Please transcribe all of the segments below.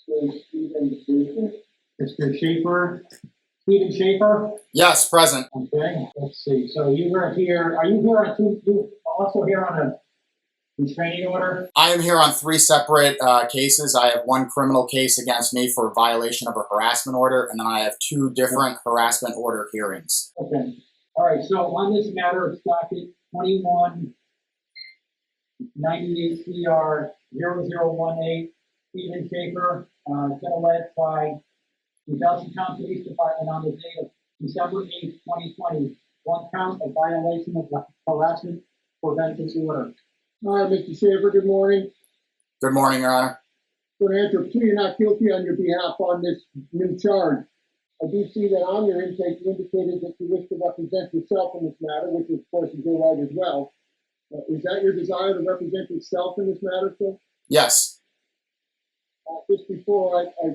Mr. Stephen Schafer. Mr. Schafer. Stephen Schafer? Yes, present. Okay, let's see. So you were here, are you here on you also here on a restraining order? I am here on 3 separate cases. I have 1 criminal case against me for violation of a harassment order, and then I have 2 different harassment order hearings. Okay. All right, so on this matter, it's docket 2198 CR 0018, Stephen Schafer, been alleged by the Belchertown Police Department on the date of December 8, 2020, 1 count of violation of the harassment prevention order. All right, Mr. Schafer, good morning. Good morning, Your Honor. Going to enter a plea not guilty on your behalf on this new charge. I do see that on your intake you indicated that you wish to represent yourself in this matter, which of course is your right as well. Is that your desire to represent yourself in this matter, sir? Yes. Just before I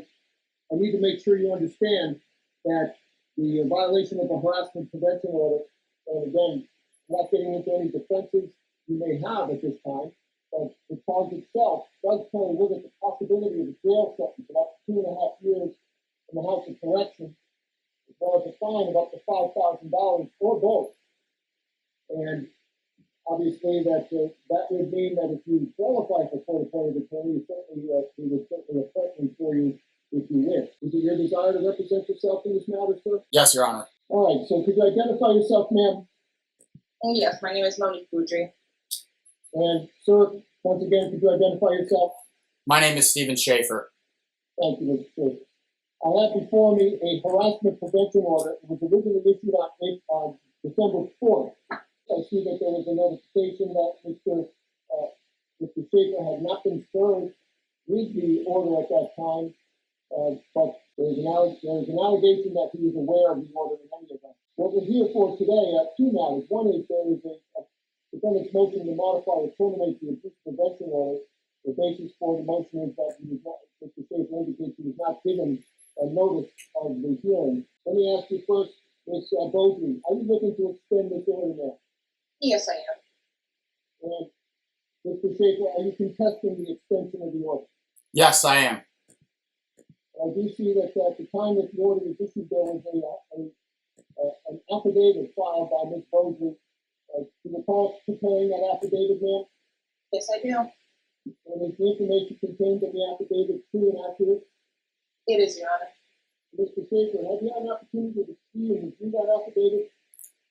need to make sure you understand that the violation of a harassment prevention order, and again, not getting into any defenses you may have at this time, but the charge itself does carry with it the possibility of a jail sentence of up to 2.5 years in the House of Correction, as well as a fine of up to $5,000 or both. And obviously, that would mean that if you qualify for court-appointed attorney, we would certainly appoint for you if you wish. Is it your desire to represent yourself in this matter, sir? Yes, Your Honor. All right, so could you identify yourself, ma'am? Yes, my name is Monique Boudry. And sir, once again, could you identify yourself? My name is Stephen Schafer. Thank you, Mr. Schafer. I have before me a harassment prevention order. It was originally issued on December 4th. I see that there was a notification that Mr. Schafer had not been served with the order at that time, but there was an allegation that he was aware of the order in any event. What we're here for today are 2 matters. One is there is a defendant's motion to modify or terminate the abuse prevention order. The basis for the motion is that Mr. Schafer indicates he was not given a notice of the hearing. Let me ask you first, Ms. Boudry, are you looking to extend this order now? Yes, I am. And Mr. Schafer, are you contesting the extension of the order? Yes, I am. I do see that at the time that the order was issued, there was an affidavit filed by Ms. Boudry. Do you recall preparing that affidavit, ma'am? Yes, I do. And is the information contained in the affidavit true and accurate? It is, Your Honor. Mr. Schafer, have you had an opportunity to see and review that affidavit?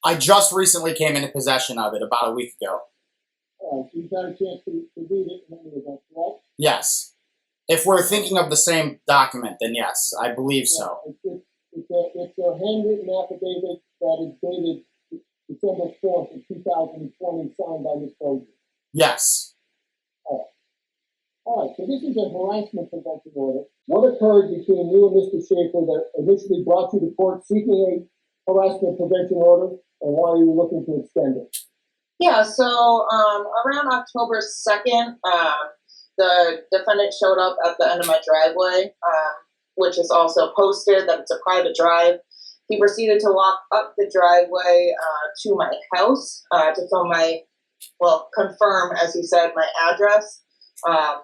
I just recently came into possession of it about a week ago. All right, so you've had a chance to read it in any event, correct? Yes. If we're thinking of the same document, then yes, I believe so. It's a handwritten affidavit that is dated December 4th of 2020, signed by Ms. Boudry. Yes. All right, so this is a harassment prevention order. What occurred between you and Mr. Schafer that initially brought you to court seeking a harassment prevention order, and why are you looking to extend it? Yeah, so around October 2nd, the defendant showed up at the end of my driveway, which is also posted that it's a private drive. He proceeded to walk up the driveway to my house to confirm, as he said, my address. I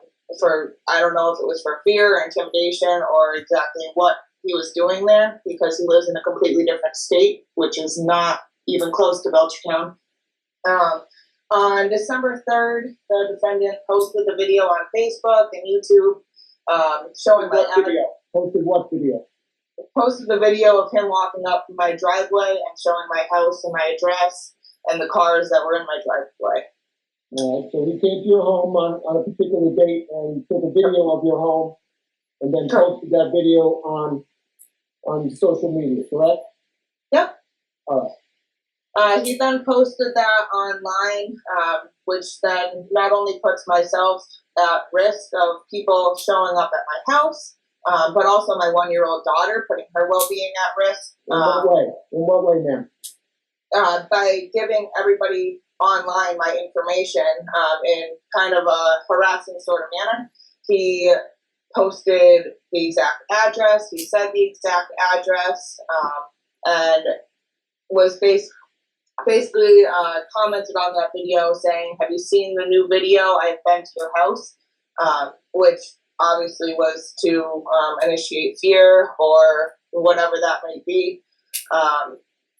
don't know if it was for fear or intimidation or exactly what he was doing there, because he lives in a completely different state, which is not even close to Belchertown. On December 3rd, the defendant posted the video on Facebook and YouTube showing my video. Posted what video? Posted the video of him walking up my driveway and showing my house and my address and the cars that were in my driveway. All right, so he came to your home on a particular date and took a video of your home and then posted that video on social media, correct? Yep. All right. He then posted that online, which then not only puts myself at risk of people showing up at my house, but also my 1-year-old daughter, putting her well-being at risk. In what way? In what way, ma'am? By giving everybody online my information in kind of a harassing sort of manner. He posted the exact address, he said the exact address, and was basically commented on that video saying, "Have you seen the new video? I've been to your house," which obviously was to initiate fear or whatever that might be.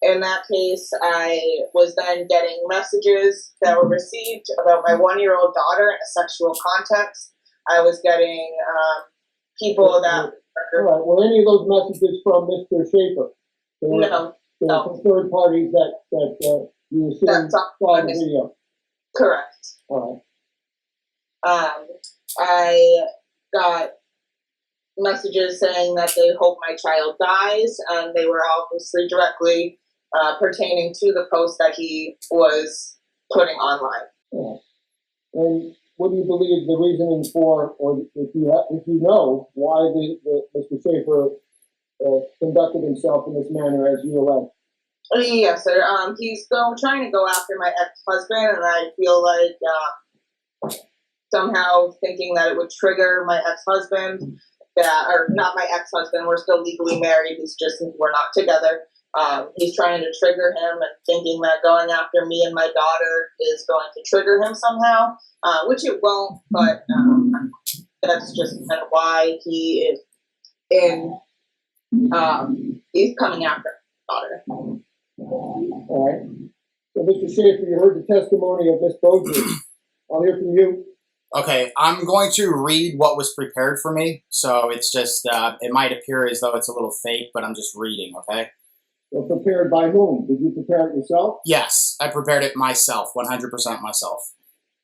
In that case, I was then getting messages that were received about my 1-year-old daughter in a sexual context. I was getting people that... All right, were any of those messages from Mr. Schafer? No. They were from third parties that you assume saw the video? Correct. All right. I got messages saying that they hope my child dies, and they were obviously directly pertaining to the post that he was putting online. Yeah. And what do you believe the reasoning for, or if you know why Mr. Schafer conducted himself in this manner as you allege? Yes, sir. He's trying to go after my ex-husband, and I feel like somehow thinking that it would trigger my ex-husband, or not my ex-husband, we're still legally married, we're not together. He's trying to trigger him and thinking that going after me and my daughter is going to trigger him somehow, which it won't, but that's just kind of why he is he's coming after my daughter. All right. So, Mr. Schafer, you heard the testimony of Ms. Beaudry. I'll hear from you. Okay, I'm going to read what was prepared for me, so it's just, it might appear as though it's a little fake, but I'm just reading, okay? Well, prepared by whom? Did you prepare it yourself? Yes, I prepared it myself, 100% myself.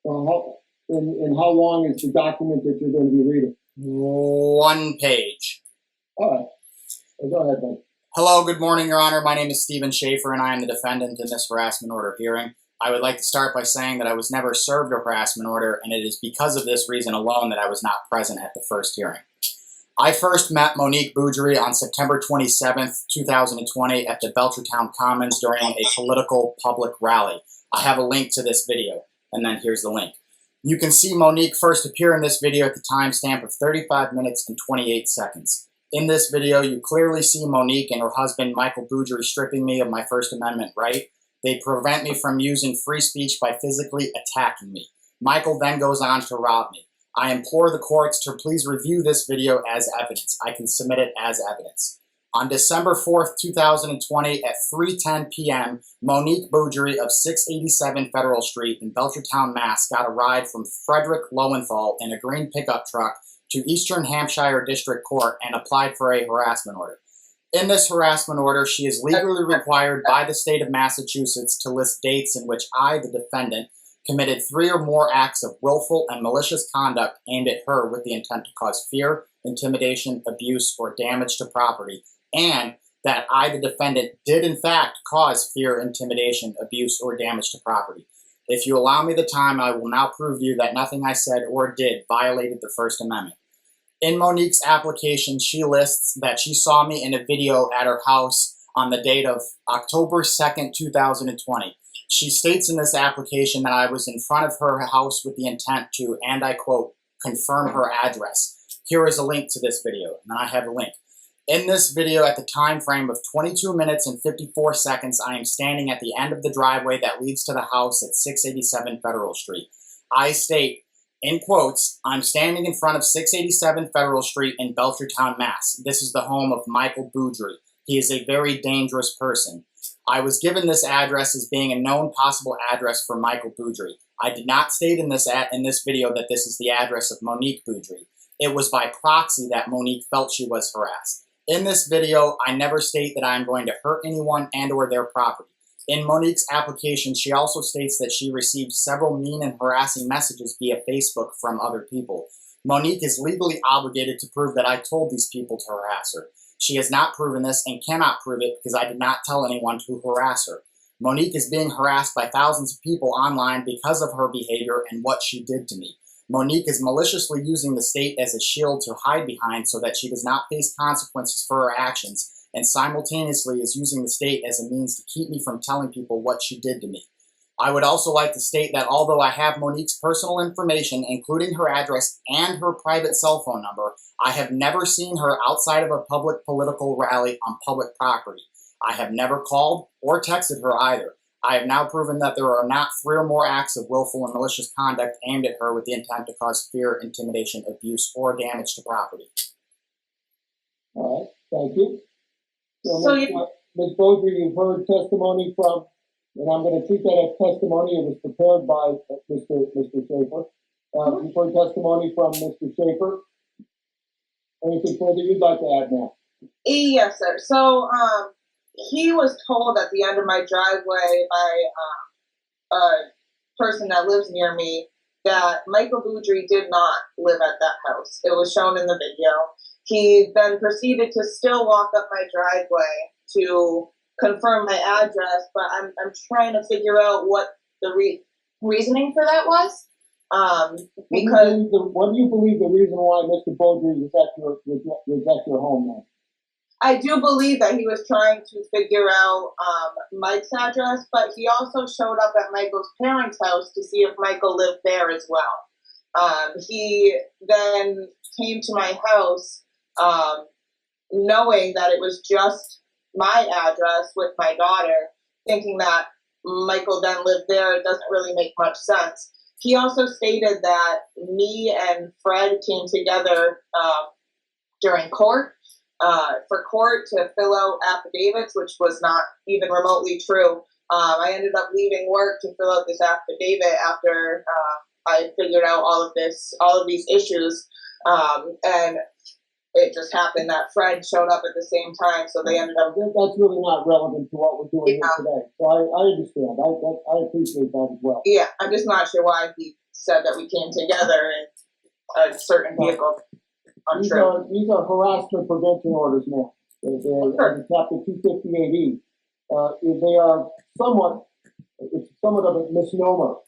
And how long is the document that you're going to be reading? 1 page. All right. Well, go ahead, then. Hello, good morning, Your Honor. My name is Stephen Schafer, and I am the defendant in this harassment order hearing. I would like to start by saying that I was never served a harassment order, and it is because of this reason alone that I was not present at the first hearing. I first met Monique Beaudry on September 27th, 2020 at the Belchertown Commons during a political public rally. I have a link to this video, and then here's the link. You can see Monique first appear in this video at the timestamp of 35 minutes and 28 seconds. In this video, you clearly see Monique and her husband, Michael Beaudry, stripping me of my First Amendment right. They prevent me from using free speech by physically attacking me. Michael then goes on to rob me. I implore the courts to please review this video as evidence. I can submit it as evidence. On December 4th, 2020 at 3:10 p.m., Monique Beaudry of 687 Federal Street in Belchertown, Mass. Got a ride from Frederick Lowenthal in a green pickup truck to Eastern Hampshire District Court and applied for a harassment order. In this harassment order, she is legally required by the state of Massachusetts to list dates in which I, the defendant, committed 3 or more acts of willful and malicious conduct aimed at her with the intent to cause fear, intimidation, abuse, or damage to property, and that I, the defendant, did in fact cause fear, intimidation, abuse, or damage to property. If you allow me the time, I will now prove to you that nothing I said or did violated the First Amendment. In Monique's application, she lists that she saw me in a video at her house on the date of October 2nd, 2020. She states in this application that I was in front of her house with the intent to, and I quote, confirm her address. Here is a link to this video, and I have a link. In this video, at the time frame of 22 minutes and 54 seconds, I am standing at the end of the driveway that leads to the house at 687 Federal Street. I state, in quotes, I'm standing in front of 687 Federal Street in Belchertown, Mass. This is the home of Michael Beaudry. He is a very dangerous person. I was given this address as being a known possible address for Michael Beaudry. I did not state in this video that this is the address of Monique Beaudry. It was by proxy that Monique felt she was harassed. In this video, I never state that I am going to hurt anyone and or their property. In Monique's application, she also states that she received several mean and harassing messages via Facebook from other people. Monique is legally obligated to prove that I told these people to harass her. She has not proven this and cannot prove it because I did not tell anyone to harass her. Monique is being harassed by thousands of people online because of her behavior and what she did to me. Monique is maliciously using the state as a shield to hide behind so that she does not face consequences for her actions, and simultaneously is using the state as a means to keep me from telling people what she did to me. I would also like to state that although I have Monique's personal information, including her address and her private cell phone number, I have never seen her outside of a public political rally on public property. I have never called or texted her either. I have now proven that there are not 3 or more acts of willful and malicious conduct aimed at her with the intent to cause fear, intimidation, abuse, or damage to property. All right, thank you. So Ms. Beaudry, you've heard testimony from, and I'm going to treat that as testimony. It was prepared by Mr. Schafer. You've heard testimony from Mr. Schafer. Anything further you'd like to add now? Yes, sir. So, he was told at the end of my driveway by a person that lives near me that Michael Beaudry did not live at that house. It was shown in the video. He then proceeded to still walk up my driveway to confirm my address, but I'm trying to figure out what the reasoning for that was. Because what do you believe the reason why Mr. Beaudry was at your home now? I do believe that he was trying to figure out Mike's address, but he also showed up at Michael's parents' house to see if Michael lived there as well. He then came to my house knowing that it was just my address with my daughter, thinking that Michael then lived there. It doesn't really make much sense. He also stated that me and Fred came together during court for court to fill out affidavits, which was not even remotely true. I ended up leaving work to fill out this affidavit after I figured out all of these issues, and it just happened that Fred showed up at the same time, so they ended up. That's really not relevant to what we're doing here today. So I understand. I appreciate that as well. Yeah, I'm just not sure why he said that we came together in a certain vehicle. These are harassment prevention orders now. They're Chapter 258E. They are it's somewhat of a misnomer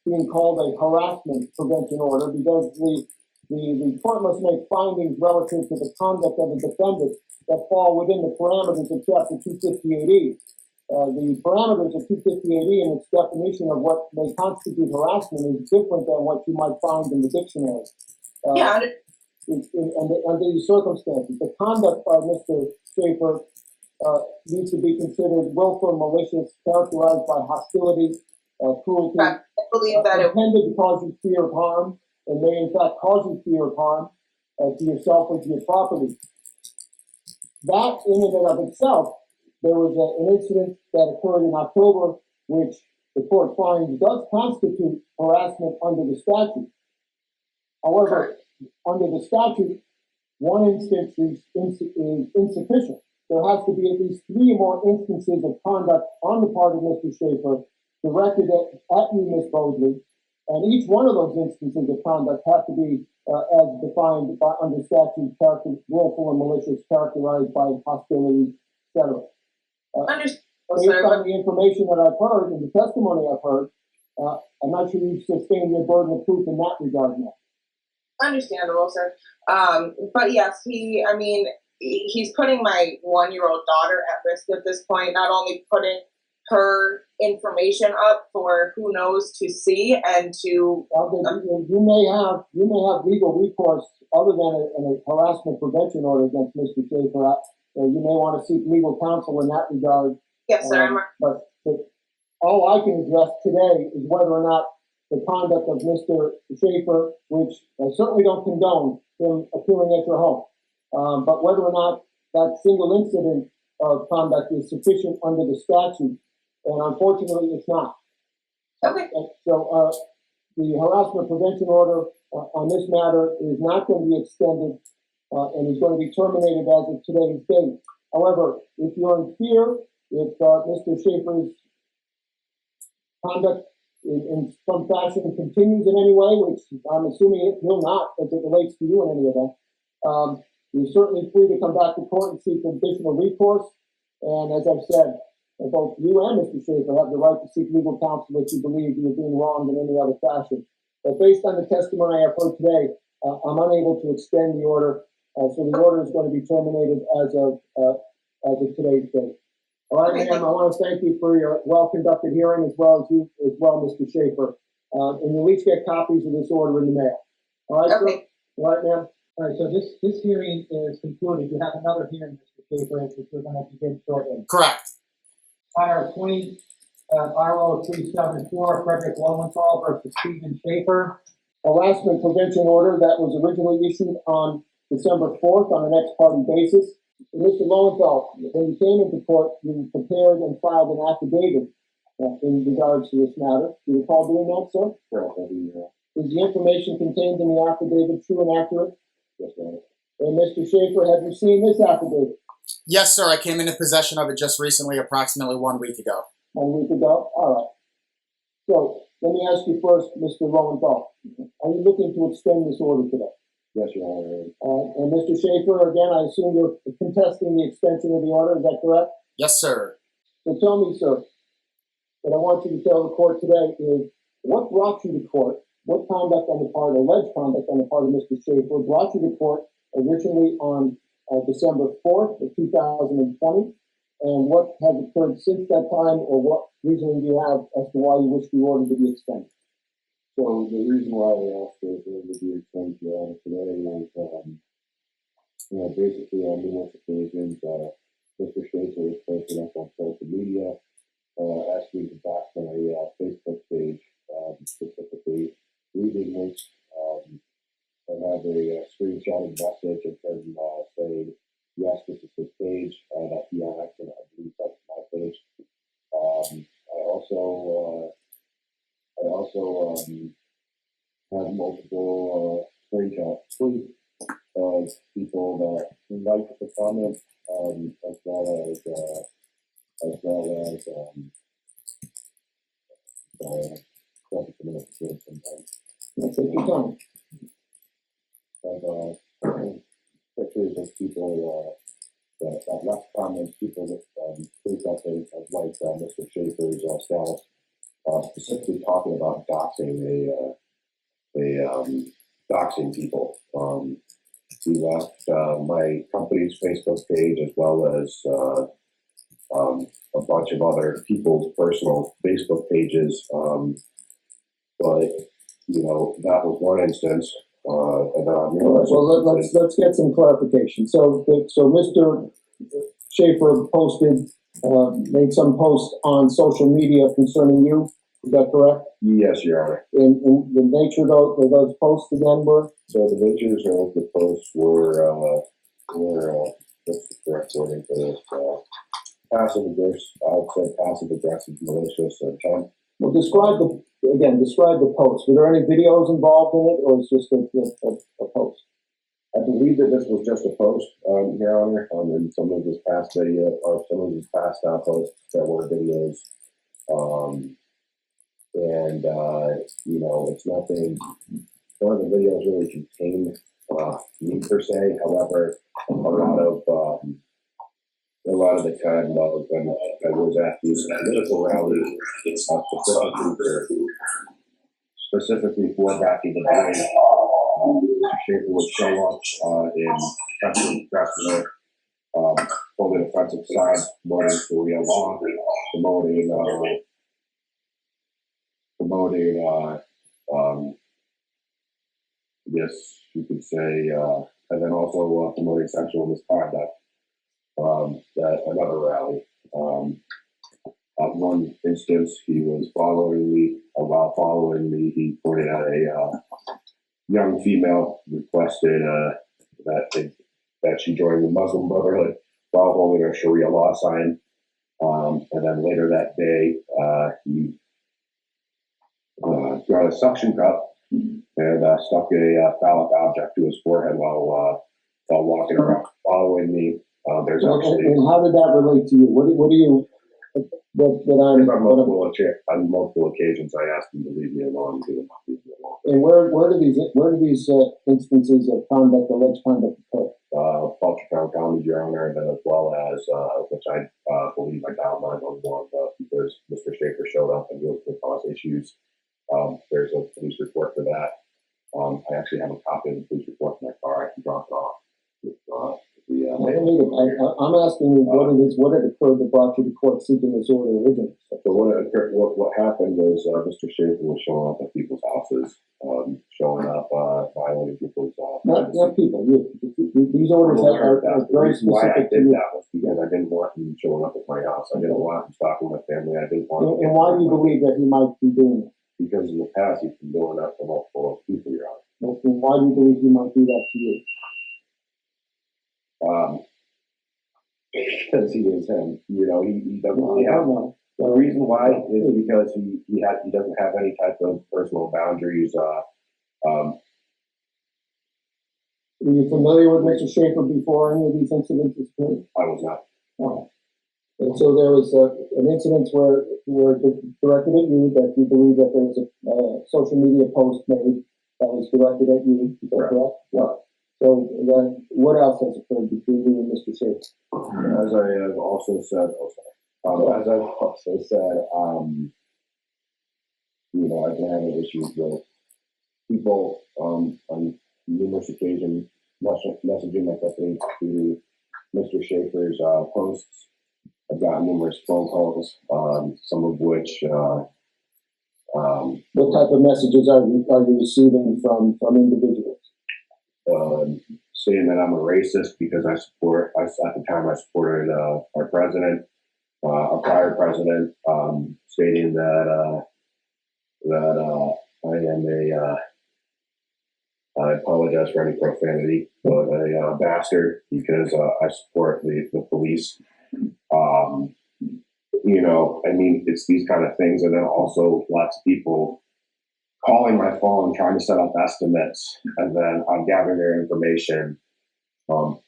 being called a harassment prevention order because the court must make findings relative to the conduct of the defendant that fall within the parameters of Chapter 258E. The parameters of 258E and its definition of what may constitute harassment is different than what you might find in the dictionary. Under these circumstances, the conduct by Mr. Schafer needs to be considered willful, malicious, characterized by hostility, cruelty, I believe that intended to cause you fear of harm, and may in fact cause you fear of harm to yourself or to your property. That in and of itself, there was an incident that occurred in October, which the court finds does constitute harassment under the statute. However, under the statute, one instance is insufficient. There has to be at least 3 more instances of conduct on the part of Mr. Schafer directed at you, Ms. Beaudry, and each one of those instances of conduct have to be, as defined under statute, willful and malicious, characterized by hostility, etc. Based on the information that I've heard and the testimony I've heard, I'm not sure you've sustained your burden of proof in that regard now. Understandable, sir. But yes, he's putting my 1-year-old daughter at risk at this point, not only putting her information up for who knows to see and to. You may have legal recourse other than a harassment prevention order against Mr. Schafer. You may want to seek legal counsel in that regard. Yes, sir. But all I can address today is whether or not the conduct of Mr. Schafer, which I certainly don't condone him appearing at your home, but whether or not that single incident of conduct is sufficient under the statute, and unfortunately it's not. Okay. So the harassment prevention order on this matter is not going to be extended and is going to be terminated as of today's date. However, if you're in fear, if Mr. Schafer's conduct in some fashion continues in any way, which I'm assuming it will not as it relates to you in any event, you're certainly free to come back to court and seek additional recourse. And as I've said, both you and Mr. Schafer have the right to seek legal counsel if you believe you're being wronged in any other fashion. But based on the testimony I've heard today, I'm unable to extend the order. So the order is going to be terminated as of today's date. All right, ma'am, I want to thank you for your well-conducted hearing as well as you, Mr. Schafer. And you'll each get copies of this order in the mail. All right, okay. Sir? All right, ma'am. All right, so this hearing is concluded. You have another hearing, Mr. Schafer, which we're going to begin shortly. Correct. On our 20 RO 374, Frederick Lowenthal versus Stephen Schafer. Harassment prevention order that was originally issued on December 4th on an ex parte basis. Mr. Lowenthal, when you came into court, you prepared and filed an affidavit in regards to this matter. Do you recall doing that, sir? Sure, Is the information contained in the affidavit true and accurate? yes, ma'am. And Mr. Schafer, have you seen this affidavit? Yes, sir. I came into possession of it just recently, approximately 1 week ago. 1 week ago? All right. So let me ask you first, Mr. Lowenthal, are you looking to extend this order today? Yes, Your Honor. And Mr. Schafer, again, I assume you're contesting the extension of the order, is that correct? Yes, sir. So tell me, sir, what I want you to tell the court today is what brought you to court, what conduct on the part, alleged conduct on the part of Mr. Schafer brought you to court originally on December 4th of 2020, and what has occurred since that time, or what reasoning do you have as to why you wish the order to be extended? So the reason why I asked for it to be extended, Your Honor, today is, basically on numerous occasions, Mr. Schafer is posting up on social media, asking to back my Facebook page, specifically leaving links. I have a screenshotted message of him saying, yes, this is his page, that he has, and I believe that's my page. I also have multiple screenshots of people that like the comment, as well as sometimes. Take your time. Pictures of people that left comments, people that speak up and like Mr. Schafer's status, specifically talking about doxing people. He left my company's Facebook page as well as a bunch of other people's personal Facebook pages. But that was one instance. And let's get some clarification. So Mr. Schafer made some posts on social media concerning you. Is that correct? yes, Your Honor. And the nature of those posts again were? So the natures of the posts were what's the correct wording for this? Passive aggressive, malicious intent. Well, describe the post. Were there any videos involved in it, or was it just a post? I believe that this was just a post, Your Honor, and some of his past video, or some of his past posts that were videos. It's nothing, none of the videos really contain me per se. However, a lot of the time when I was at these political rallies, specifically for back in the day, Mr. Schafer would show up in country press holding offensive signs, promoting Sharia law, yes, you could say, and then also promoting sexual misconduct at another rally. At one instance, he was following me, while following me, he pointed at a young female, requested that she join the Muslim Brotherhood while holding a Sharia law sign. And then later that day, he got a suction cup and stuck a phallic object to his forehead while walking around following me. There's actually. And how did that relate to you? What do you? On multiple occasions, I asked him to leave me alone. He would not leave me alone. And where do these instances of alleged conduct occur? Belchertown County, Your Honor, and then as well as which I believe I dialed 911 because Mr. Schafer showed up and was to cause issues. There's a police report for that. I actually have a copy of the police report in my car. I can drop it off if the, I'm asking you what had occurred that brought you to court seeking this order originally. So what happened was, Mr. Schafer was showing up at people's houses, showing up, violating people's, Not people, these orders are the very reason why I specific to did you. that was because I didn't want him showing up at my house. I didn't want him stalking my family. I didn't want him. And why do you believe that he might be doing it? Because in the past, he's been doing that to multiple people, Your Honor. And why do you believe he might do that to you? Because he is him. You know, he doesn't really I have. don't know. The reason why is because he doesn't have any type of personal boundaries. Were you familiar with Mr. Schafer before any of these incidents occurred? I was not. No. And so there was an incident where directed at you that you believe that there was a social media post made that was directed at you. Is that correct? Yeah. So then, what else has occurred between you and Mr. Schafer? As I have also said, as I've also said, you know, I've been having issues with people on numerous occasions messaging my company to Mr. Schafer's posts. I've gotten numerous phone calls, some of which. What type of messages are you receiving from individuals? Saying that I'm a racist because at the time I supported our president, our prior president, stating that I am I apologize for any profanity, but a bastard because I support the police. You know, I mean, it's these kind of things, and then also lots of people calling my phone trying to set up estimates, and then I'm gathering their information, or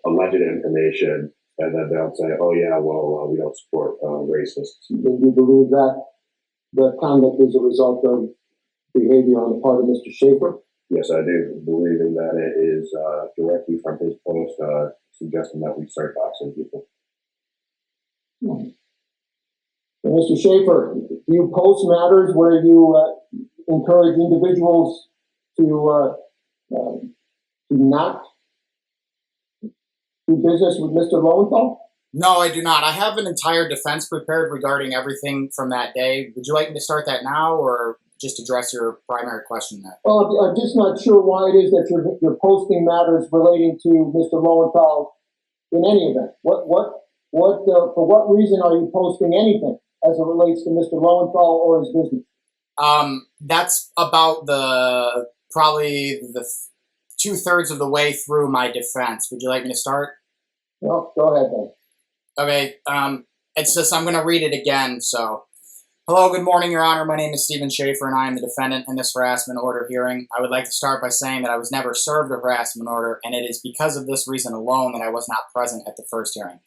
alleged information, and then they'll say, "Oh yeah, well, we don't support racists." Do you believe that the conduct is a result of behavior on the part of Mr. Schafer? Yes, I do, believing that it is directly from his post suggesting that we start doxing people. Mr. Schafer, do you post matters where you encourage individuals to not do business with Mr. Lowenthal? No, I do not. I have an entire defense prepared regarding everything from that day. Would you like me to start that now, or just address your primary question there? Well, I'm just not sure why it is that you're posting matters relating to Mr. Lowenthal in any event. For what reason are you posting anything as it relates to Mr. Lowenthal or his business? That's about probably the 2/3 of the way through my defense. Would you like me to start? Well, go ahead then. Okay, it's just, I'm going to read it again, so. Hello, good morning, Your Honor. My name is Stephen Schafer, and I am the defendant in this harassment order hearing. I would like to start by saying that I was never served a harassment order, and it is because of this reason alone that I was not present at the first hearing.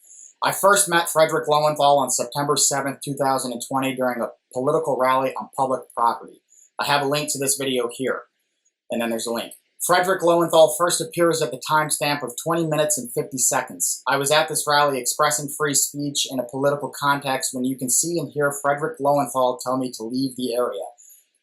I first met Frederick Lowenthal on September 7th, 2020 during a political rally on public property. I have a link to this video here, and then there's a link. Frederick Lowenthal first appears at the timestamp of 20 minutes and 50 seconds. I was at this rally expressing free speech in a political context when you can see and hear Frederick Lowenthal tell me to leave the area.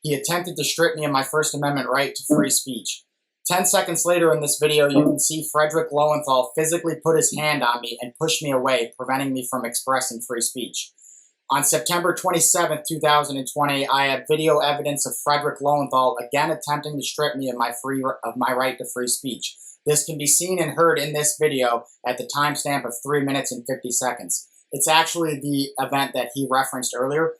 He attempted to strip me of my First Amendment right to free speech. 10 seconds later in this video, you can see Frederick Lowenthal physically put his hand on me and push me away, preventing me from expressing free speech. On September 27th, 2020, I have video evidence of Frederick Lowenthal again attempting to strip me of my right to free speech. This can be seen and heard in this video at the timestamp of 3 minutes and 50 seconds. It's actually the event that he referenced earlier.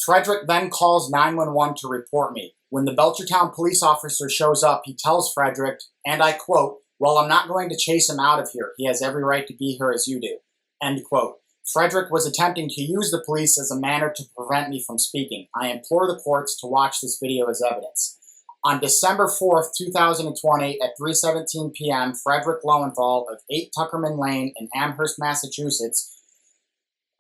Frederick then calls 911 to report me. When the Belchertown police officer shows up, he tells Frederick, and I quote, "Well, I'm not going to chase him out of here. He has every right to be here as you do." End quote. Frederick was attempting to use the police as a manner to prevent me from speaking. I implore the courts to watch this video as evidence. On December 4th, 2020, at 3:17 p.m., Frederick Lowenthal of 8 Tuckerman Lane in Amherst, Massachusetts,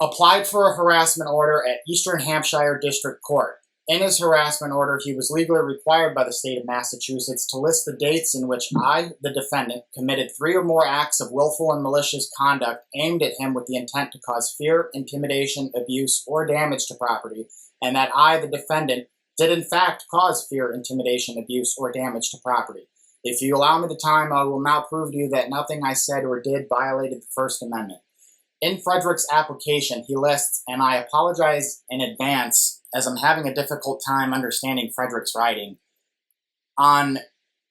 applied for a harassment order at Eastern Hampshire District Court. In his harassment order, he was legally required by the state of Massachusetts to list the dates in which I, the defendant, committed 3 or more acts of willful and malicious conduct aimed at him with the intent to cause fear, intimidation, abuse, or damage to property, and that I, the defendant, did in fact cause fear, intimidation, abuse, or damage to property. If you allow me the time, I will now prove to you that nothing I said or did violated the First Amendment. In Frederick's application, he lists, and I apologize in advance as I'm having a difficult time understanding Frederick's writing, on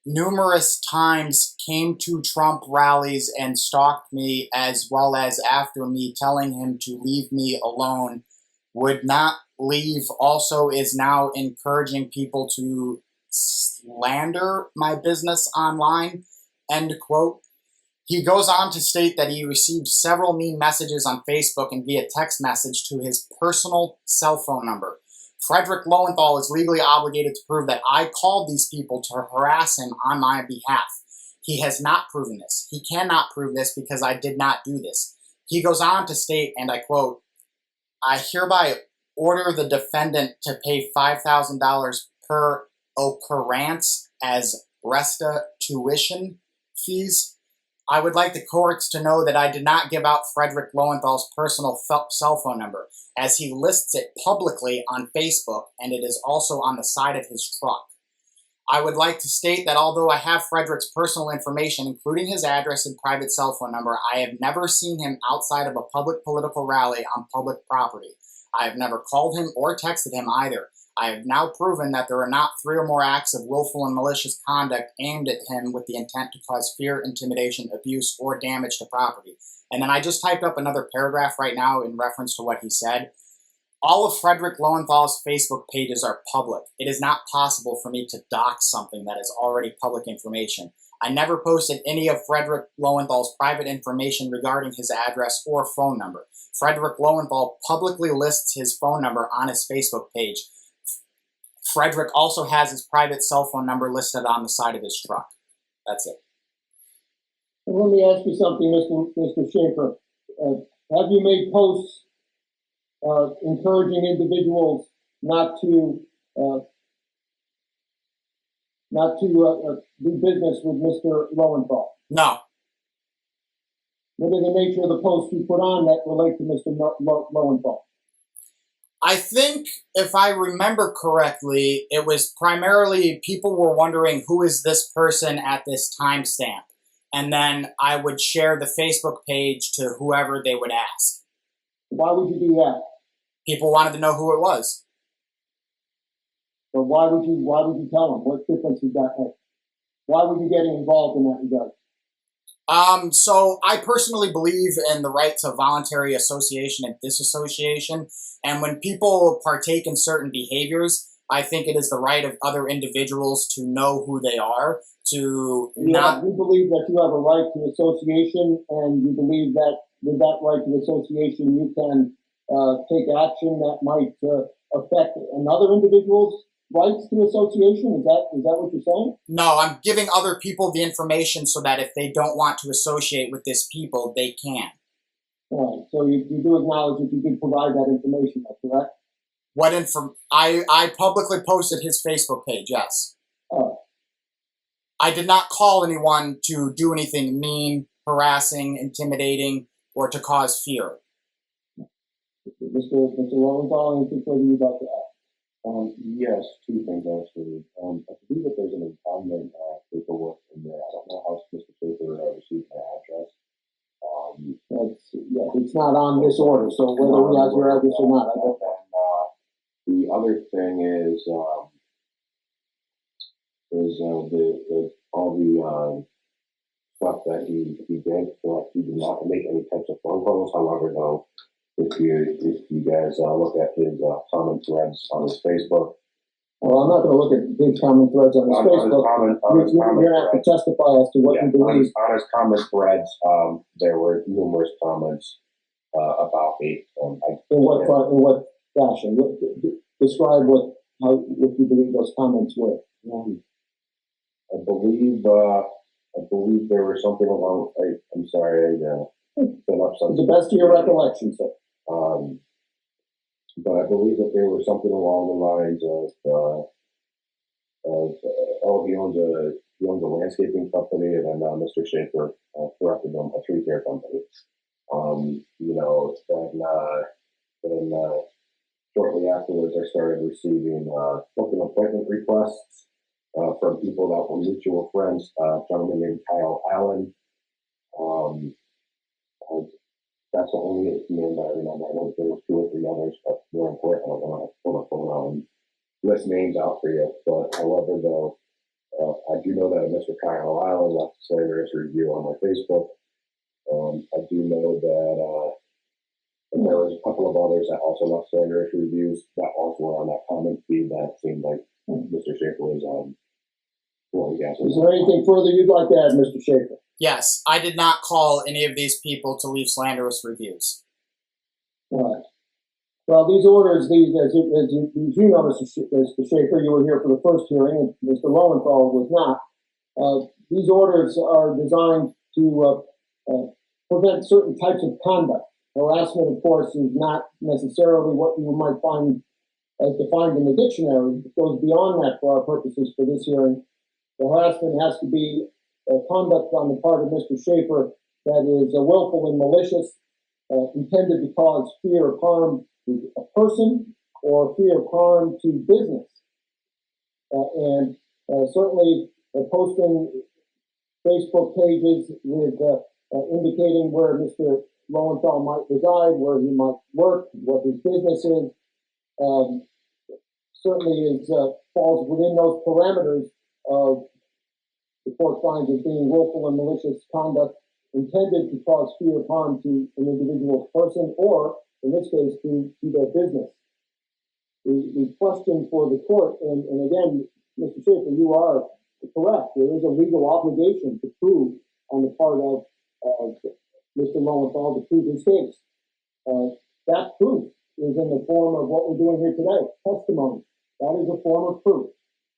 numerous times came to Trump rallies and stalked me, as well as after me telling him to leave me alone, would not leave, also is now encouraging people to slander my business online, end quote. He goes on to state that he received several mean messages on Facebook and via text message to his personal cell phone number. Frederick Lowenthal is legally obligated to prove that I called these people to harass him on my behalf. He has not proven this. He cannot prove this because I did not do this. He goes on to state, and I quote, I hereby order the defendant to pay $5,000 per occurrence as restitution fees. I would like the courts to know that I did not give out Frederick Lowenthal's personal cell phone number, as he lists it publicly on Facebook, and it is also on the side of his truck. I would like to state that although I have Frederick's personal information, including his address and private cell phone number, I have never seen him outside of a public political rally on public property. I have never called him or texted him either. I have now proven that there are not 3 or more acts of willful and malicious conduct aimed at him with the intent to cause fear, intimidation, abuse, or damage to property. And then I just typed up another paragraph right now in reference to what he said. All of Frederick Lowenthal's Facebook pages are public. It is not possible for me to dox something that is already public information. I never posted any of Frederick Lowenthal's private information regarding his address or phone number. Frederick Lowenthal publicly lists his phone number on his Facebook page. Frederick also has his private cell phone number listed on the side of his truck. That's it. And let me ask you something, Mr. Schafer. Have you made posts encouraging individuals not to do business with Mr. Lowenthal? No. What are the nature of the posts you put on that relate to Mr. Lowenthal? I think, if I remember correctly, it was primarily people were wondering who is this person at this timestamp. And then I would share the Facebook page to whoever they would ask. Why would you do that? People wanted to know who it was. But why would you tell them? What difference would that make? Why would you get involved in that regard? So I personally believe in the right to voluntary association and disassociation. And when people partake in certain behaviors, I think it is the right of other individuals to know who they are, to not... You believe that you have a right to association, and you believe that with that right to association, you can take action that might affect another individual's rights to association? Is that what you're saying? No, I'm giving other people the information so that if they don't want to associate with this people, they can. All right. So you do acknowledge that you did provide that information, correct? I publicly posted his Facebook page, yes. All right. I did not call anyone to do anything mean, harassing, intimidating, or to cause fear. Mr. Lowenthal, anything further you'd like to add? Yes, 2 things actually. I believe that there's an impoundment paperwork in there. I don't know how Mr. Schafer received my address. It's not on this order, so whether he has your address or not, I don't know. The other thing is all the stuff that he did. So he did not make any types of phone calls. However, though, if you guys look at his comment threads on his Facebook. Well, I'm not going to look at big comment threads on his Facebook. You're going to have to testify as to what you believe. On his comment threads, there were numerous comments about hate. In what fashion? Describe what you believe those comments were. I believe there was something along. I'm sorry. Set up something. To the best of your recollection, sir. But I believe that there was something along the lines of he owns a landscaping company, and then Mr. Schafer corrected him, a tree care company. Then shortly afterwards, I started receiving booking appointment requests from people that were mutual friends, a gentleman named Kyle Allen. That's the only name that I remember. I know there were 2 or 3 others, but more important, I don't want to pull my phone out and list names out for you. But however, though, I do know that Mr. Kyle Allen left a slanderous review on my Facebook. I do know that there was a couple of others that also left slanderous reviews that also were on that comment feed that seemed like Mr. Schafer was well, yes. Is there anything further you'd like to add, Mr. Schafer? Yes, I did not call any of these people to leave slanderous reviews. All right. Well, these orders, as you know, Mr. Schafer, you were here for the first hearing, and Mr. Lowenthal was not. These orders are designed to prevent certain types of conduct. Harassment, of course, is not necessarily what you might find as defined in the dictionary. It goes beyond that for our purposes for this hearing. The harassment has to be conduct on the part of Mr. Schafer that is willful and malicious, intended to cause fear of harm to a person or fear of harm to business. And certainly posting Facebook pages with indicating where Mr. Lowenthal might reside, where he might work, what his business is, certainly falls within those parameters of the court finds as being willful and malicious conduct intended to cause fear of harm to an individual person or, in this case, to their business. The question for the court, and again, Mr. Schafer, you are correct. There is a legal obligation to prove on the part of Mr. Lowenthal to prove his case. That proof is in the form of what we're doing here today, testimony. That is a form of proof.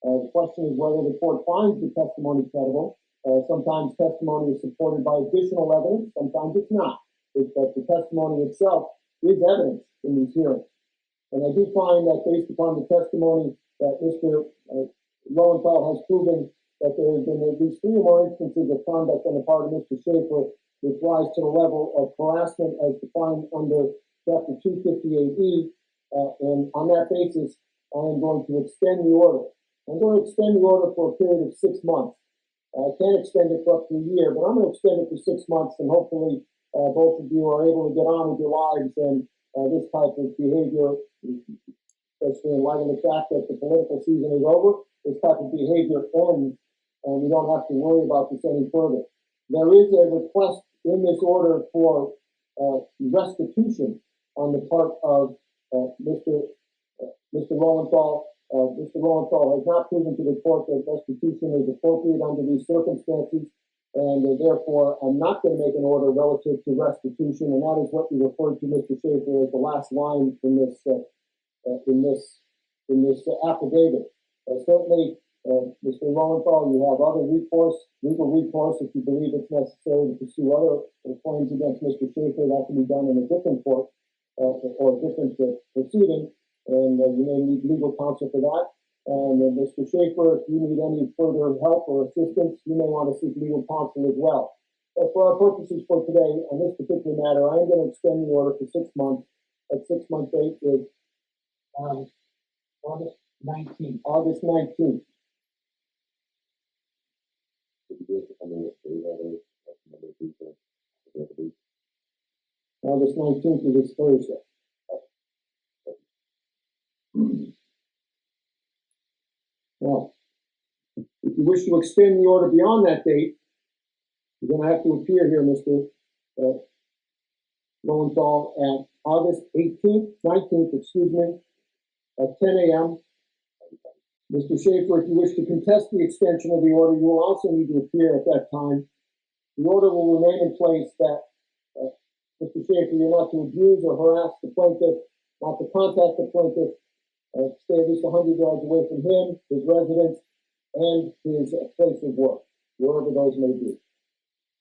The question is whether the court finds the testimony credible. Sometimes testimony is supported by additional evidence, sometimes it's not. But the testimony itself is evidence in these hearings. And I do find that based upon the testimony that Mr. Lowenthal has proven that there have been at least 3 or more instances of conduct on the part of Mr. Schafer which rise to the level of harassment as defined under Chapter 258E. And on that basis, I am going to extend the order. I'm going to extend the order for a period of 6 months. I can't extend it for up to a year, but I'm going to extend it for 6 months, and hopefully both of you are able to get on with your lives and this type of behavior, especially in light of the fact that the political season is over, this type of behavior ends, and we don't have to worry about this any further. There is a request in this order for restitution on the part of Mr. Lowenthal. Mr. Lowenthal has not proven to the court that restitution is appropriate under these circumstances, and therefore I'm not going to make an order relative to restitution, and that is what you referred to, Mr. Schafer, as the last line in this affidavit. Certainly, Mr. Lowenthal, you have other legal recourse, if you believe it's necessary to pursue other claims against Mr. Schafer. That can be done in a different court or a different proceeding. And you may need legal counsel for that. And Mr. Schafer, if you need any further help or assistance, you may want to seek legal counsel as well. But for our purposes for today, on this particular matter, I am going to extend the order for 6 months. That 6 month date is August 19th. August 19th. August 19th is this Thursday. Well, if you wish to extend the order beyond that date, you're going to have to appear here, Mr. Lowenthal, at August 19th, at 10 a.m. Mr. Schafer, if you wish to contest the extension of the order, you will also need to appear at that time. The order will remain in place that, Mr. Schafer, you're not to abuse or harass the plaintiff, not to contact the plaintiff, stay at least 100 yards away from him, his residence, and his place of work, wherever those may be.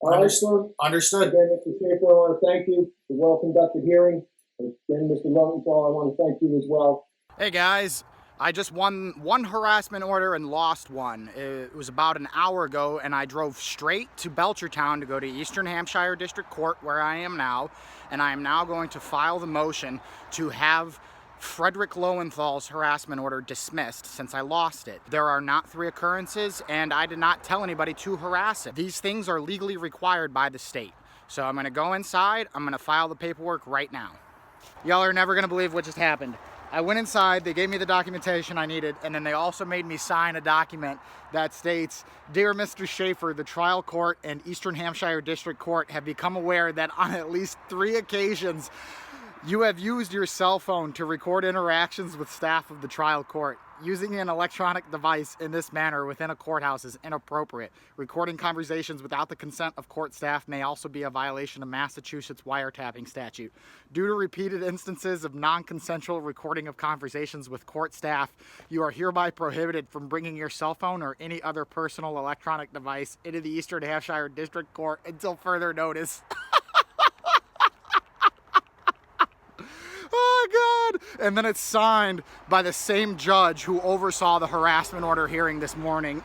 All right, sir. Understood. Again, Mr. Schafer, I want to thank you for a well-conducted hearing. And again, Mr. Lowenthal, I want to thank you as well. Hey guys, I just won one harassment order and lost one. It was about an hour ago, and I drove straight to Belchertown to go to Eastern Hampshire District Court, where I am now, and I am now going to file the motion to have Frederick Lowenthal's harassment order dismissed since I lost it. There are not 3 occurrences, and I did not tell anybody to harass it. These things are legally required by the state. So I'm gonna go inside, I'm gonna file the paperwork right now. Y'all are never gonna believe what just happened. I went inside, they gave me the documentation I needed, and then they also made me sign a document that states, "Dear Mr. Schafer, the trial court and Eastern Hampshire District Court have become aware that on at least 3 occasions you have used your cell phone to record interactions with staff of the trial court. Using an electronic device in this manner within a courthouse is inappropriate. Recording conversations without the consent of court staff may also be a violation of Massachusetts wiretapping statute. Due to repeated instances of non-consensual recording of conversations with court staff, you are hereby prohibited from bringing your cell phone or any other personal electronic device into the Eastern Hampshire District Court until further notice." Oh God! And then it's signed by the same judge who oversaw the harassment order hearing this morning.